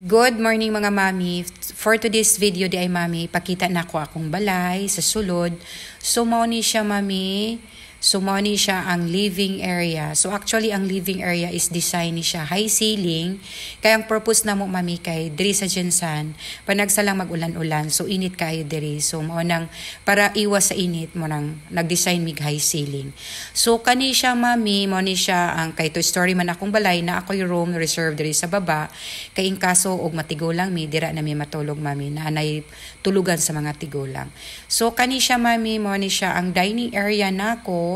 Good morning mga mami. For today's video di ay mami, pakita na ko akong balay sa sulod. So mao ni siya mami. So mao ni siya ang living area. So actually ang living area is design ni siya high ceiling. Kaya ang purpose na mo mami kay diri sa Jensan, panagsalang mag-ulan-ulan. So init kayo diri. So mao nang para iwas sa init mo nang nag-design mig high ceiling. So kani siya mami, mao ni siya ang kay to story man akong balay na ako'y room reserved diri sa baba. Kay in kaso og matigulang mi dira na mi matulog mami na anay tulugan sa mga tigulang. So kani siya mami, mao ni siya ang dining area nako.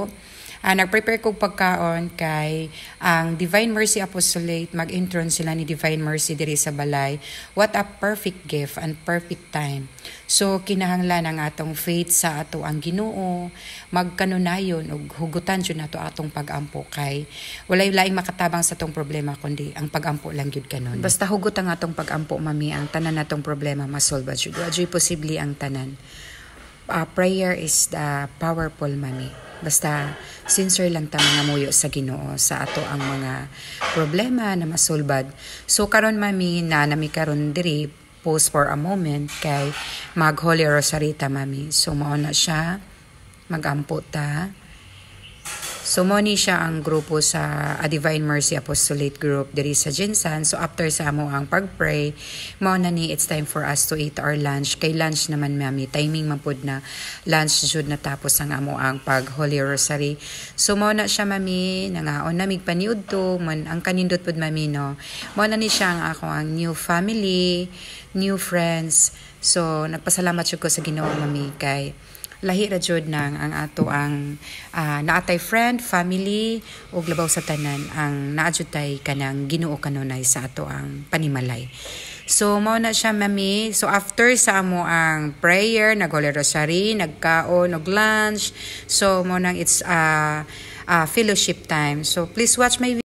Nag-prepare kong pagkaon kay ang Divine Mercy Apostolate, mag-intron sila ni Divine Mercy diri sa balay. What a perfect gift and perfect time. So kinahanglan ang atong faith sa ato ang Ginoo, magkanunayon ug hugutan jud nato atong pag-ampo kay walay laing makatabang sa atong problema kundi ang pag-ampo lang gyud kanon. Basta hugot ang atong pag-ampo mami, ang tanan natong problema masolba jud. Adjay posible ang tanan. Prayer is powerful mami. Basta sincere lang ta mga muyo sa Ginoo sa ato ang mga problema na masulbad. So karon mami na nami karon diri pause for a moment kay mag Holy Rosary ta mami. So mao na siya magampo ta. So mo ni siya ang grupo sa Divine Mercy Apostolate group diri sa Jensan. So after sa amo ang pag-pray, mao na ni it's time for us to eat our lunch. Kay lunch naman mami, timing man pud na lunch jud natapos ang amo ang pag Holy Rosary. So mao na siya mami, nangaon na mig paniud to, man ang kanindot pud mami no. Mao na ni siya ang ako ang new family, new friends. So nagpasalamat jud ko sa Ginoo mami kay lahi ra jud nang ang ato ang naatay friend, family ug labaw sa tanan ang naadjud tay kanang Ginoo kanunay sa ato ang panimalay. So mao na siya mami. So after sa amo ang prayer, nag-Holy Rosary, nagkaon og lunch. So mao nang it's fellowship time. So please watch my